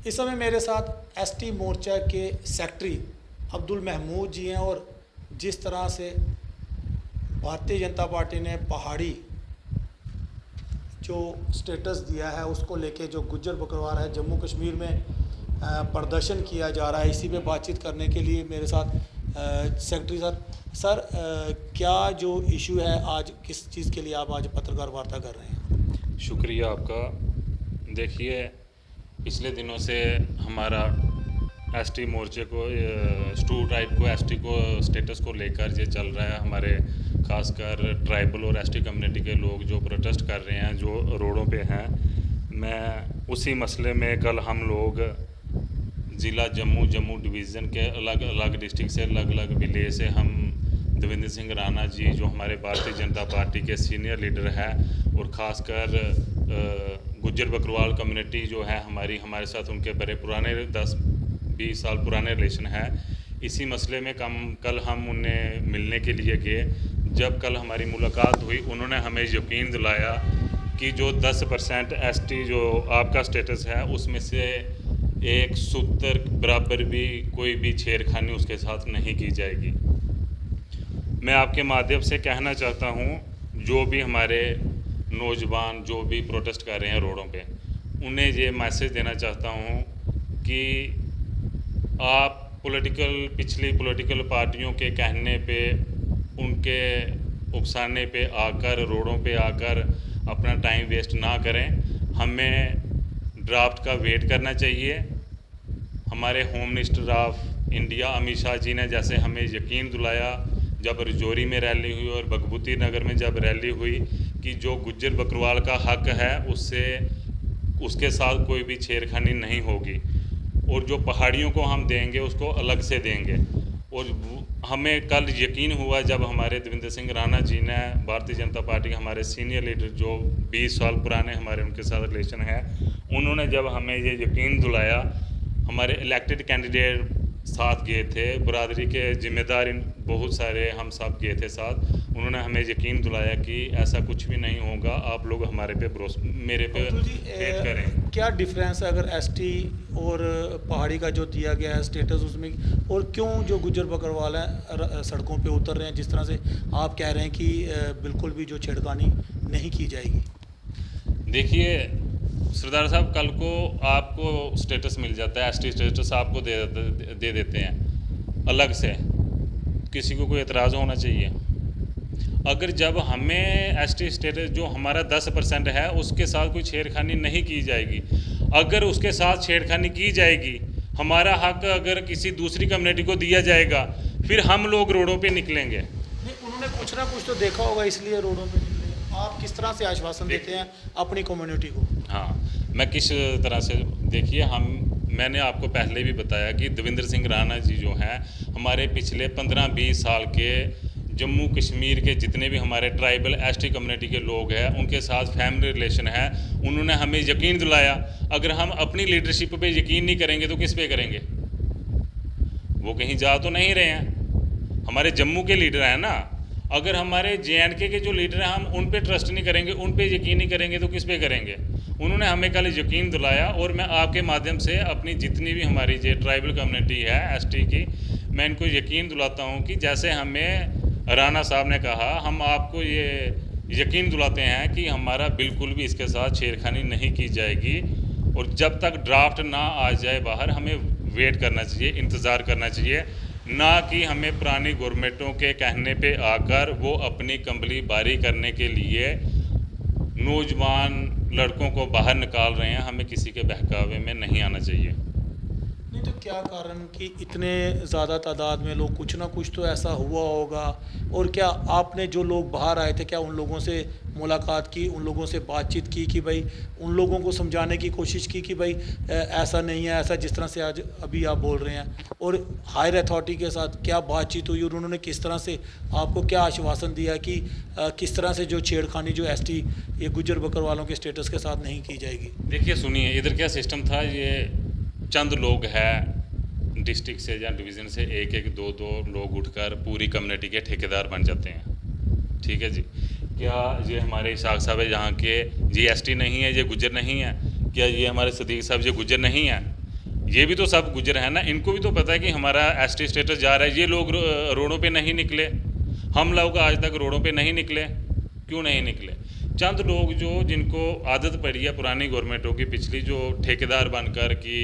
इस समय मेरे साथ एसटी मोर्चा के सेक्रेटरी अब्दुल महमूद जी हैं और जिस तरह से भारतीय जनता पार्टी ने पहाड़ी जो स्टेटस दिया है उसको लेके जो गुज्जर बकरवाल है जम्मू कश्मीर में प्रदर्शन किया जा रहा है, इसी पे बातचीत करने के लिए मेरे साथ सेक्रेटरी सर क्या जो इशू है आज किस चीज़ के लिए आप आज पत्रकार वार्ता कर रहे हैं? शुक्रिया आपका। देखिए, पिछले दिनों से हमारा एसटी मोर्चे को स्टू ट्राइब को एसटी को स्टेटस को लेकर ये चल रहा है। हमारे खासकर ट्राइबल और एसटी कम्युनिटी के लोग जो प्रोटेस्ट कर रहे हैं, जो रोडों पे हैं, मैं उसी मसले में कल हम लोग ज़िला जम्मू डिवीज़न के अलग अलग डिस्ट्रिक्ट से अलग अलग विलेज से हम देवेंद्र सिंह राणा जी जो हमारे भारतीय जनता पार्टी के सीनियर लीडर हैं और ख़ासकर गुज्जर बकरवाल कम्युनिटी जो है हमारे साथ उनके बड़े पुराने 10-20 साल पुराने रिलेशन है। इसी मसले में कल हम उन्हें मिलने के लिए गए। जब कल हमारी मुलाकात हुई, उन्होंने हमें यकीन दिलाया कि जो 10% एसटी जो आपका स्टेटस है उसमें से एक सूत्र बराबर भी कोई भी छेड़खानी उसके साथ नहीं की जाएगी। मैं आपके माध्यम से कहना चाहता हूँ, जो भी हमारे नौजवान जो भी प्रोटेस्ट कर रहे हैं रोडों पे, उन्हें ये मैसेज देना चाहता हूँ कि आप पिछली पॉलिटिकल पार्टियों के कहने पे, उनके उकसाने पे आकर, रोडों पे आकर अपना टाइम वेस्ट ना करें। हमें ड्राफ्ट का वेट करना चाहिए। हमारे home minister of India Amit Shah ji ने जैसे हमें यकीन दिलाया जब रजौरी में रैली हुई और भगवती नगर में जब रैली हुई कि जो गुज्जर बकरवाल का हक है उसके साथ कोई भी छेड़खानी नहीं होगी और जो पहाड़ियों को हम देंगे उसको अलग से देंगे। और हमें कल यकीन हुआ जब हमारे देवेंद्र सिंह राणा जी ने, भारतीय जनता पार्टी के हमारे सीनियर लीडर जो 20 साल पुराने हमारे उनके साथ रिलेशन है, उन्होंने जब हमें ये यकीन दिलाया, हमारे इलेक्टेड कैंडिडेट साथ गए थे, बरादरी के जिम्मेदार बहुत सारे हम सब गए थे साथ। उन्होंने हमें यकीन दिलाया कि ऐसा कुछ भी नहीं होगा, आप लोग हमारे पे मेरे पे फेथ करें। क्या डिफरेंस है अगर एसटी और पहाड़ी का जो दिया गया है स्टेटस उसमें, और क्यों जो गुज्जर बकरवाल हैं सड़कों पे उतर रहे हैं जिस तरह से आप कह रहे हैं कि बिल्कुल भी जो छेड़खानी नहीं की जाएगी? देखिए सरदार साहब, कल को आपको स्टेटस मिल जाता है, एसटी स्टेटस आपको दे देते हैं अलग से, किसी को कोई एतराज़ होना चाहिए? अगर जब हमें एसटी स्टेटस जो हमारा 10% है उसके साथ कोई छेड़खानी नहीं की जाएगी, अगर उसके साथ छेड़खानी की जाएगी, हमारा हक अगर किसी दूसरी कम्युनिटी को दिया जाएगा, फिर हम लोग रोडों पे निकलेंगे। नहीं, उन्होंने कुछ ना कुछ तो देखा होगा इसलिए रोडों पे निकले। आप किस तरह से आश्वासन देते हैं अपनी कम्युनिटी को? हाँ, मैं किस तरह से, देखिए मैंने आपको पहले भी बताया कि देवेंद्र सिंह राणा जी जो हैं हमारे पिछले 15-20 साल के जम्मू कश्मीर के जितने भी हमारे ट्राइबल एसटी कम्युनिटी के लोग हैं उनके साथ फैमिली रिलेशन है। उन्होंने हमें यकीन दिलाया, अगर हम अपनी लीडरशिप पे यकीन नहीं करेंगे तो किस पे करेंगे? वो कहीं जा तो नहीं रहे हैं, हमारे जम्मू के लीडर हैं ना। अगर हमारे JNK के जो लीडर हैं हम उन पे ट्रस्ट नहीं करेंगे, उन पे यकीन नहीं करेंगे तो किस पे करेंगे? उन्होंने हमें कल यकीन दिलाया और मैं आपके माध्यम से अपनी जितनी भी हमारी जो ट्राइबल कम्युनिटी है एसटी की, मैं इनको यकीन दिलाता हूँ कि जैसे हमें राणा साहब ने कहा, हम आपको ये यकीन दिलाते हैं कि हमारा बिल्कुल भी इसके साथ छेड़खानी नहीं की जाएगी। और जब तक ड्राफ्ट ना आ जाए बाहर, हमें वेट करना चाहिए, इंतज़ार करना चाहिए, ना कि हमें पुरानी गवर्नमेंटों के कहने पे आकर वो अपनी कंबली बारी करने के लिए नौजवान लड़कों को बाहर निकाल रहे हैं। हमें किसी के बहकावे में नहीं आना चाहिए। नहीं तो क्या कारण कि इतने ज़्यादा तादाद में लोग, कुछ ना कुछ तो ऐसा हुआ होगा। और क्या आपने जो लोग बाहर आए थे क्या उन लोगों से मुलाकात की, उन लोगों से बातचीत की कि भाई उन लोगों को समझाने की कोशिश की कि भाई ऐसा नहीं है, ऐसा जिस तरह से आज अभी आप बोल रहे हैं? और हायर अथॉरिटी के साथ क्या बातचीत हुई और उन्होंने किस तरह से आपको क्या आश्वासन दिया कि किस तरह से जो छेड़खानी जो एसटी ये गुज्जर बकरवालों के स्टेटस के साथ नहीं की जाएगी? देखिए सुनिए, इधर क्या सिस्टम था, ये चंद लोग हैं डिस्ट्रिक्ट से या डिवीज़न से, एक एक दो दो लोग उठकर पूरी कम्युनिटी के ठेकेदार बन जाते हैं। ठीक है जी, क्या ये हमारे इसाक साहब है यहाँ के GST नहीं है, ये गुज्जर नहीं है? क्या ये हमारे सदीक साहब ये गुज्जर नहीं है? ये भी तो सब गुजर है ना, इनको भी तो पता है कि हमारा एसटी स्टेटस जा रहा है। ये लोग रोडों पे नहीं निकले, हम लोग आज तक रोडों पे नहीं निकले, क्यों नहीं निकले? चंद लोग जो जिनको आदत पड़ी है पुरानी गवर्नमेंटों की, पिछली, जो ठेकेदार बनकर कि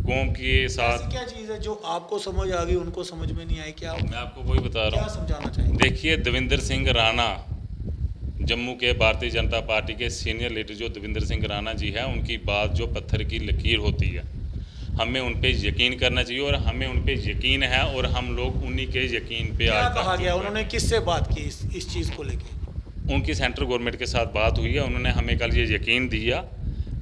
कौम के ऐसी साथ। क्या चीज़ है जो आपको समझ आ गई उनको समझ में नहीं आई? क्या मैं आपको वही बता रहा क्या हूँ। समझाना चाहिए? देखिए, देवेंद्र सिंह राणा, जम्मू के भारतीय जनता पार्टी के सीनियर लीडर जो देवेंद्र सिंह राणा जी है, उनकी बात जो पत्थर की लकीर होती है, हमें उन पे यकीन करना चाहिए, और हमें उन पे यकीन है, और हम लोग उन्हीं के यकीन पे क्या आज कहा तक गया? चल उन्होंने रहे किससे बात की इस चीज़ को लेके? हैं। उनकी सेंट्रल गवर्नमेंट के साथ बात हुई है, उन्होंने हमें कल ये यकीन दिया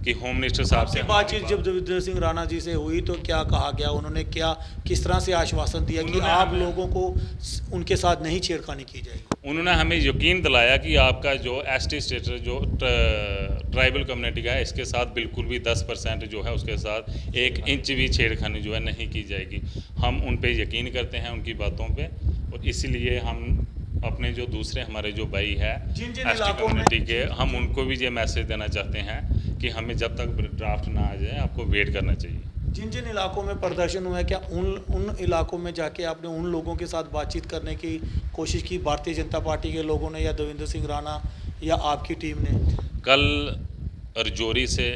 कि होम मिनिस्टर साहब से आपकी बातचीत जब देवेंद्र सिंह राणा जी से हुई तो क्या कहा गया? उन्होंने क्या किस तरह से आश्वासन दिया कि उन्होंने आप हमें- लोगों को उनके साथ नहीं छेड़खानी की जाएगी? उन्होंने हमें यकीन दिलाया कि आपका जो एसटी स्टेटस, जो ट्राइबल कम्युनिटी का है, इसके साथ बिल्कुल भी 10% जो है उसके साथ 1 इंच भी छेड़खानी जो है नहीं की जाएगी। हम उन पे यकीन करते हैं, उनकी बातों पे, और इसीलिए हम अपने जो दूसरे हमारे जो भाई है जिन जिन एसटी इलाकों में कम्युनिटी के, हम उनको भी ये मैसेज देना चाहते हैं कि हमें जब तक ड्राफ्ट ना आ जाए आपको वेट करना चाहिए। जिन जिन इलाकों में प्रदर्शन हुआ है, क्या उन इलाकों में जाके आपने उन लोगों के साथ बातचीत करने की कोशिश की, भारतीय जनता पार्टी के लोगों ने या देवेंद्र सिंह राणा या आपकी टीम ने? कल रजौरी से,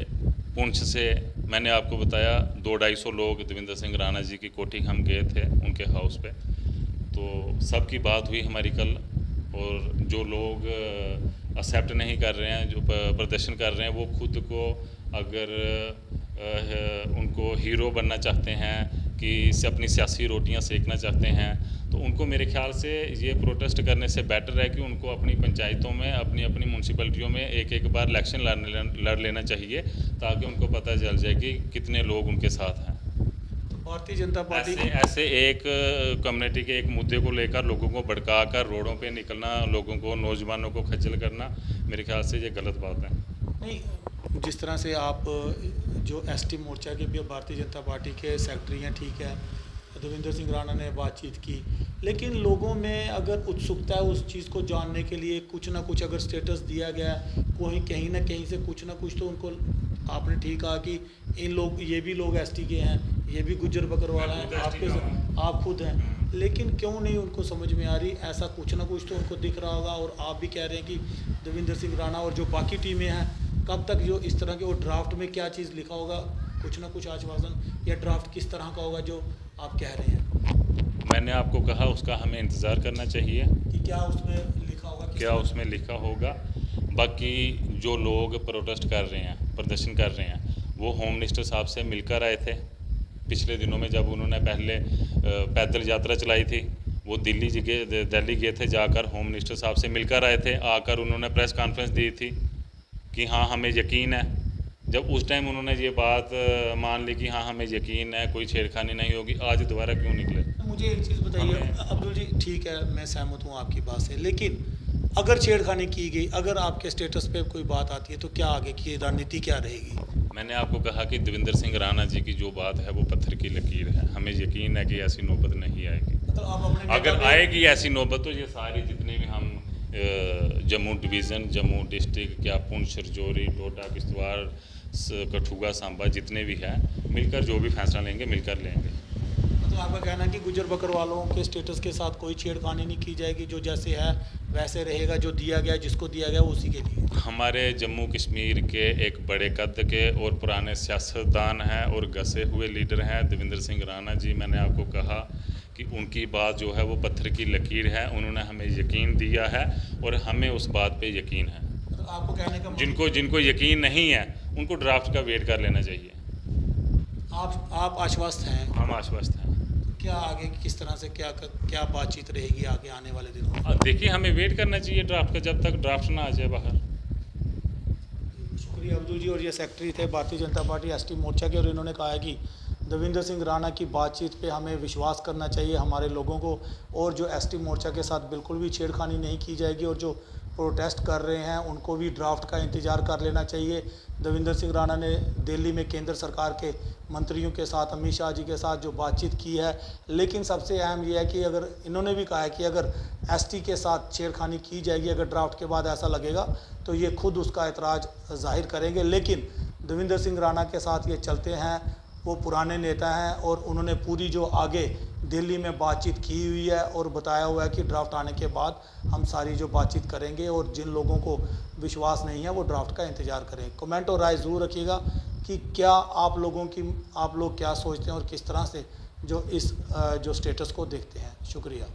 पुंछ से, मैंने आपको बताया 200-250 लोग देवेंद्र सिंह राणा जी की कोठी हम गए थे उनके हाउस पे, तो सबकी बात हुई हमारी कल। और जो लोग एक्सेप्ट नहीं कर रहे हैं, जो प्रदर्शन कर रहे हैं, वो खुद को अगर उनको हीरो बनना चाहते हैं, कि इससे अपनी सियासी रोटियां सेकना चाहते हैं, तो उनको मेरे ख्याल से ये प्रोटेस्ट करने से बेटर है कि उनको अपनी पंचायतों में, अपनी अपनी म्यूनसिपैलिटियों में एक बार इलेक्शन लड़ लेना चाहिए, ताकि उनको पता चल जाए कि कितने लोग उनके साथ हैं। तो भारतीय जनता पार्टी ऐसे एक कम्युनिटी के एक मुद्दे को लेकर लोगों को भड़का कर रोडों पे निकलना, लोगों को, नौजवानों को खज्जल करना, मेरे ख्याल से ये गलत बात है। नहीं, जिस तरह से आप जो एसटी मोर्चा के भी भारतीय जनता पार्टी के सेक्रेटरी हैं, ठीक है, देवेंद्र सिंह राणा ने बातचीत की, लेकिन लोगों में अगर उत्सुकता है उस चीज़ को जानने के लिए, कुछ ना कुछ अगर स्टेटस दिया गया कोई कहीं ना कहीं से कुछ ना कुछ, तो उनको, आपने ठीक कहा कि इन लोग, ये भी लोग एसटी के हैं, ये भी गुज्जर बकरवाला हैं, आप खुद हैं, लेकिन क्यों नहीं उनको समझ में आ रही? ऐसा कुछ ना कुछ तो उनको दिख रहा होगा। और आप भी कह रहे हैं कि देवेंद्र सिंह राणा और जो बाकी टीमें हैं, कब तक जो इस तरह के, वो ड्राफ्ट में क्या चीज़ लिखा होगा, कुछ ना कुछ आश्वासन, या ड्राफ्ट किस तरह का होगा जो आप कह रहे हैं? मैंने आपको कहा उसका हमें इंतज़ार करना चाहिए कि क्या उसमें लिखा होगा, क्या उसमें लिखा होगा। बाकी जो लोग प्रोटेस्ट कर रहे हैं, प्रदर्शन कर रहे हैं, वो होम मिनिस्टर साहब से मिलकर आए थे पिछले दिनों में, जब उन्होंने पहले पैदल यात्रा चलाई थी। वो दिल्ली गए थे, जाकर होम मिनिस्टर साहब से मिलकर आए थे। आकर उन्होंने प्रेस कॉन्फ्रेंस दी थी कि हाँ हमें यकीन है। जब उस टाइम उन्होंने ये बात मान ली कि हाँ हमें यकीन है, कोई छेड़खानी नहीं होगी, आज दोबारा क्यों निकले? मुझे एक चीज़ बताइए अब्दुल जी, ठीक है, मैं सहमत हूँ आपकी बात से, लेकिन अगर छेड़खानी की गई, अगर आपके स्टेटस पे कोई बात आती है, तो क्या आगे की रणनीति क्या रहेगी? मैंने आपको कहा कि देवेंद्र सिंह राणा जी की जो बात है वो पत्थर की लकीर है। हमें यकीन है कि ऐसी नौबत नहीं आएगी। मतलब आप अपने अगर आएगी ऐसी नौबत, तो ये सारी जितने भी हम जम्मू डिवीज़न, जम्मू डिस्ट्रिक्ट, क्या पुंछ, रजौरी, डोडा, किश्तवाड़, कठुआ, सांबा, जितने भी हैं, मिलकर जो भी फैसला लेंगे मिलकर लेंगे। मतलब आपका कहना है कि गुजर बकरवालों के स्टेटस के साथ कोई छेड़खानी नहीं की जाएगी, जो जैसे है वैसे रहेगा, जो दिया गया, जिसको दिया गया उसी के लिए? हमारे जम्मू कश्मीर के एक बड़े कद के और पुराने सियासतदान हैं और घसे हुए लीडर हैं देवेंद्र सिंह राणा जी। मैंने आपको कहा कि उनकी बात जो है वो पत्थर की लकीर है। उन्होंने हमें यकीन दिया है और हमें उस बात पे यकीन है। मतलब आपको कहने का जिनको यकीन नहीं है उनको ड्राफ्ट का वेट कर लेना चाहिए। आप आश्वस्त हैं? हम आश्वस्त हैं। क्या आगे किस तरह से क्या बातचीत रहेगी आगे आने वाले दिनों में? देखिए, हमें वेट करना चाहिए ड्राफ्ट का, जब तक ड्राफ्ट ना आ जाए बाहर। शुक्रिया अब्दुल जी। और ये सेक्रेटरी थे भारतीय जनता पार्टी एसटी मोर्चा के, और इन्होंने कहा है कि देवेंद्र सिंह राणा की बातचीत पे हमें विश्वास करना चाहिए हमारे लोगों को, और जो एसटी मोर्चा के साथ बिल्कुल भी छेड़खानी नहीं की जाएगी, और जो प्रोटेस्ट कर रहे हैं उनको भी ड्राफ्ट का इंतज़ार कर लेना चाहिए। देवेंद्र सिंह राणा ने दिल्ली में केंद्र सरकार के मंत्रियों के साथ, अमित शाह जी के साथ जो बातचीत की है, लेकिन सबसे अहम यह है कि अगर इन्होंने भी कहा है कि अगर एसटी के साथ छेड़खानी की जाएगी, अगर ड्राफ्ट के बाद ऐसा लगेगा तो ये खुद उसका एतराज़ जाहिर करेंगे। लेकिन देवेंद्र सिंह राणा के साथ ये चलते हैं वो पुराने नेता हैं और उन्होंने पूरी जो आगे दिल्ली में बातचीत की हुई है और बताया हुआ है कि ड्राफ्ट आने के बाद हम सारी जो बातचीत करेंगे और जिन लोगों को विश्वास नहीं है वो ड्राफ्ट का इंतज़ार करें। कमेंट और राय ज़रूर रखिएगा कि क्या आप लोग क्या सोचते हैं और किस तरह से जो इस जो स्टेटस को देखते हैं। शुक्रिया।